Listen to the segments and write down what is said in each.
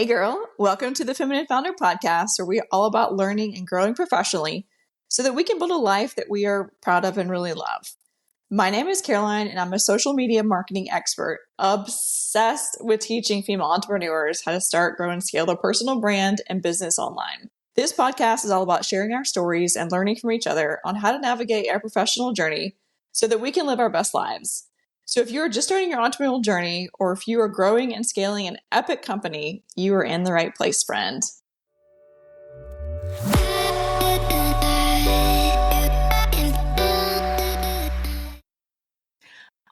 Hey girl, welcome to the Feminine Founder Podcast, where we're all about learning and growing professionally so that we can build a life that we are proud of and really love. My name is Caroline, and I'm a social media marketing expert, obsessed with teaching female entrepreneurs how to start, grow, and scale their personal brand and business online. This podcast is all about sharing our stories and learning from each other on how to navigate our professional journey so that we can live our best lives. So if you're just starting your entrepreneurial journey, or if you are growing and scaling an epic company, you are in the right place, friend.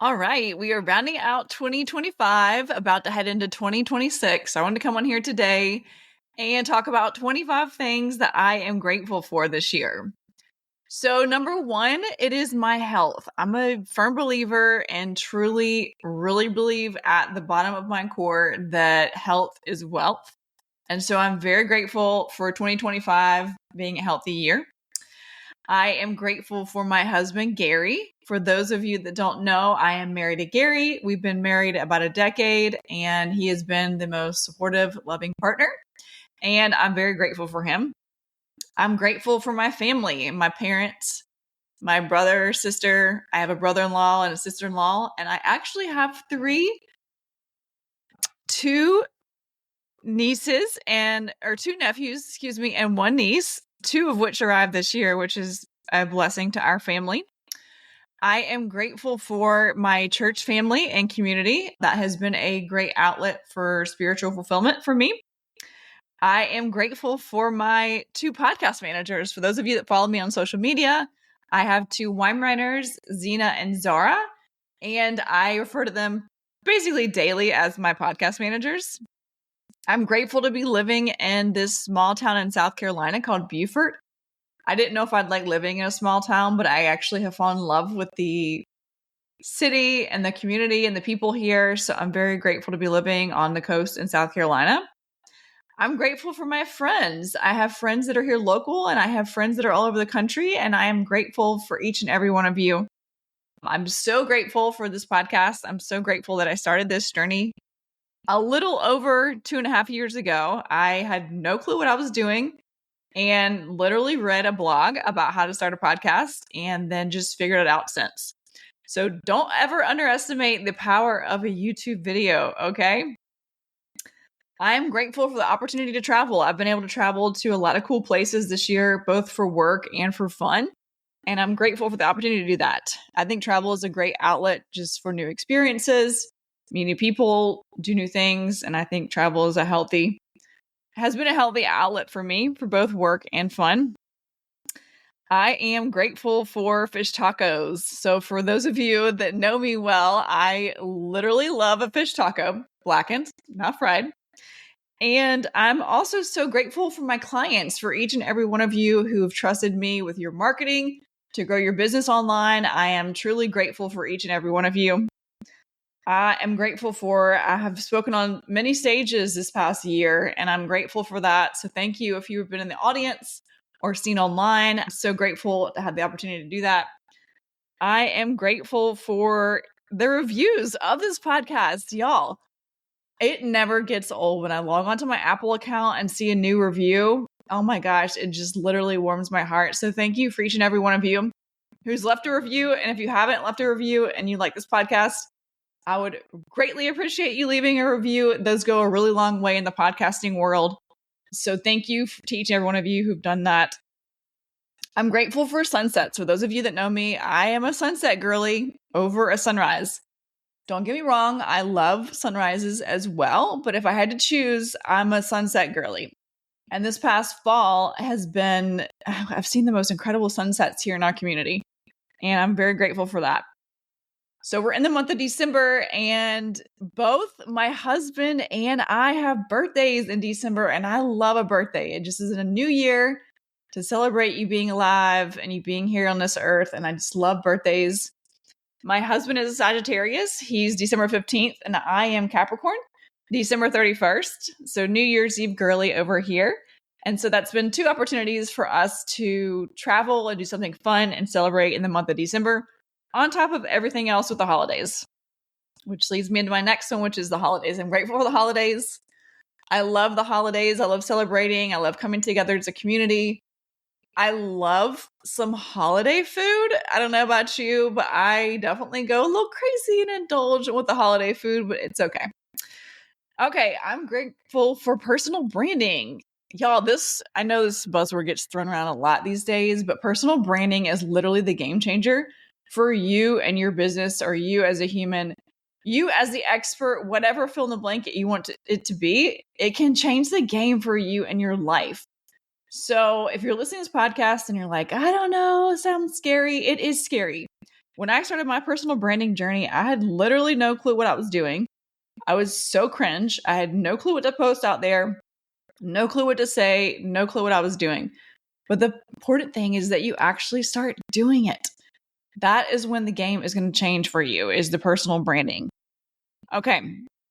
All right, we are rounding out 2025, about to head into 2026. I wanted to come on here today and talk about 25 things that I am grateful for this year. So number one, it is my health. I'm a firm believer and truly, really believe at the bottom of my core that health is wealth. And so I'm very grateful for 2025 being a healthy year. I am grateful for my husband, Gary. For those of you that don't know, I am married to Gary. We've been married about a decade, and he has been the most supportive, loving partner. And I'm very grateful for him. I'm grateful for my family, my parents, my brother, sister. I have a brother-in-law and a sister-in-law, and I actually have two nephews, and one niece, two of which arrived this year, which is a blessing to our family. I am grateful for my church family and community. That has been a great outlet for spiritual fulfillment for me. I am grateful for my two podcast managers. For those of you that follow me on social media, I have two wine writers, Zena and Zara, and I refer to them basically daily as my podcast managers. I'm grateful to be living in this small town in South Carolina called Beaufort. I didn't know if I'd like living in a small town, but I actually have fallen in love with the city and the community and the people here. So I'm very grateful to be living on the coast in South Carolina. I'm grateful for my friends. I have friends that are here local, and I have friends that are all over the country, and I am grateful for each and every one of you. I'm so grateful for this podcast. I'm so grateful that I started this journey a little over 2.5 years ago. I had no clue what I was doing and literally read a blog about how to start a podcast and then just figured it out since. So don't ever underestimate the power of a YouTube video, okay? I'm grateful for the opportunity to travel. I've been able to travel to a lot of cool places this year, both for work and for fun. And I'm grateful for the opportunity to do that. I think travel is a great outlet just for new experiences, meet new people, do new things. And I think travel is has been a healthy outlet for me for both work and fun. I am grateful for fish tacos. So for those of you that know me well, I literally love a fish taco, blackened, not fried. And I'm also so grateful for my clients, for each and every one of you who have trusted me with your marketing to grow your business online. I am truly grateful for each and every one of you. I have spoken on many stages this past year, and I'm grateful for that. So thank you if you have been in the audience or seen online. I'm so grateful to have the opportunity to do that. I am grateful for the reviews of this podcast, y'all. It never gets old when I log onto my Apple account and see a new review. Oh my gosh, it just literally warms my heart. So thank you for each and every one of you who's left a review. And if you haven't left a review and you like this podcast, I would greatly appreciate you leaving a review. Those go a really long way in the podcasting world. So thank you to each and every one of you who've done that. I'm grateful for sunsets. For those of you that know me, I am a sunset girly over a sunrise. Don't get me wrong, I love sunrises as well, but if I had to choose, I'm a sunset girly. And this past fall I've seen the most incredible sunsets here in our community, and I'm very grateful for that. So we're in the month of December, and both my husband and I have birthdays in December, and I love a birthday. It just is a new year to celebrate you being alive and you being here on this earth, and I just love birthdays. My husband is a Sagittarius. He's December 15th, and I am Capricorn, December 31st. So New Year's Eve girly over here. And so that's been two opportunities for us to travel and do something fun and celebrate in the month of December, on top of everything else with the holidays, which leads me into my next one, which is the holidays. I'm grateful for the holidays. I love the holidays. I love celebrating. I love coming together as a community. I love some holiday food. I don't know about you, but I definitely go a little crazy and indulge with the holiday food, but it's okay. Okay, I'm grateful for personal branding. Y'all, I know this buzzword gets thrown around a lot these days, but personal branding is literally the game changer for you and your business, or you as a human, you as the expert, whatever fill in the blanket you want it to be. It can change the game for you and your life. So if you're listening to this podcast and you're like, I don't know, it sounds scary. It is scary. When I started my personal branding journey, I had literally no clue what I was doing. I was so cringe. I had no clue what to post out there, no clue what to say, no clue what I was doing. But the important thing is that you actually start doing it. That is when the game is going to change for you, is the personal branding. Okay.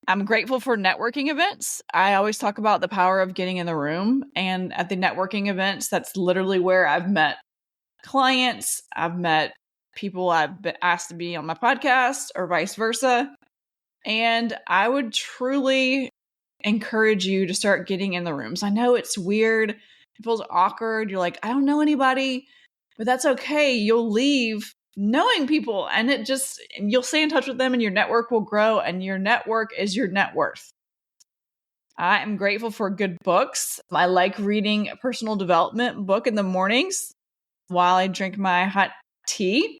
I'm grateful for networking events. I always talk about the power of getting in the room. And at the networking events, that's literally where I've met clients. I've met people I've been asked to be on my podcast or vice versa. And I would truly encourage you to start getting in the rooms. I know it's weird. It feels awkward. You're like, I don't know anybody, but that's okay. You'll leave knowing people, and you'll stay in touch with them, and your network will grow, and your network is your net worth. I am grateful for good books. I like reading a personal development book in the mornings while I drink my hot tea.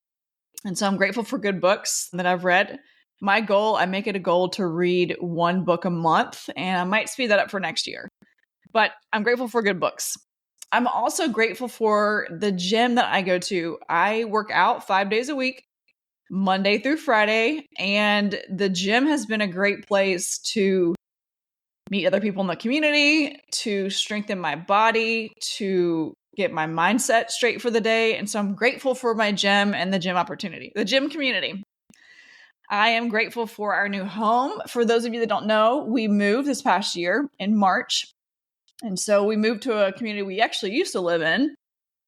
And so I'm grateful for good books that I've read. I make it a goal to read one book a month, and I might speed that up for next year. But I'm grateful for good books. I'm also grateful for the gym that I go to. I work out 5 days a week, Monday through Friday, and the gym has been a great place to meet other people in the community, to strengthen my body, to get my mindset straight for the day. And so I'm grateful for my gym and the gym community. I am grateful for our new home. For those of you that don't know, we moved this past year in March. And so we moved to a community we actually used to live in,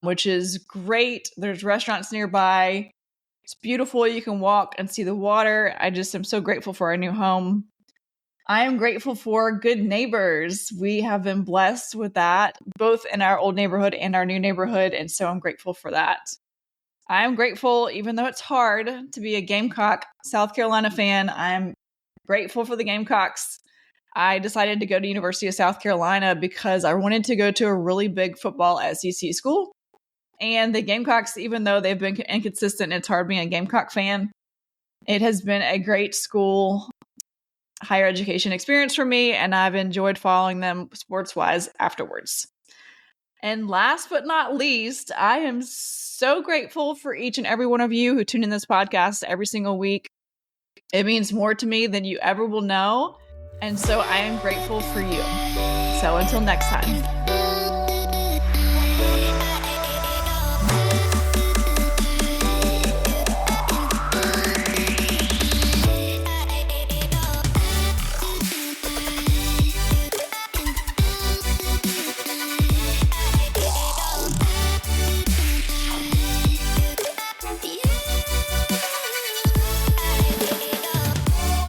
which is great. There's restaurants nearby. It's beautiful. You can walk and see the water. I just am so grateful for our new home. I am grateful for good neighbors. We have been blessed with that, both in our old neighborhood and our new neighborhood. And so I'm grateful for that. I am grateful, even though it's hard to be a Gamecock, South Carolina fan, I'm grateful for the Gamecocks. I decided to go to University of South Carolina because I wanted to go to a really big football SEC school. And the Gamecocks, even though they've been inconsistent, it's hard being a Gamecock fan. It has been a great school, higher education experience for me, and I've enjoyed following them sports-wise afterwards. And last but not least, I am so grateful for each and every one of you who tune in this podcast every single week. It means more to me than you ever will know. And so I am grateful for you. So until next time.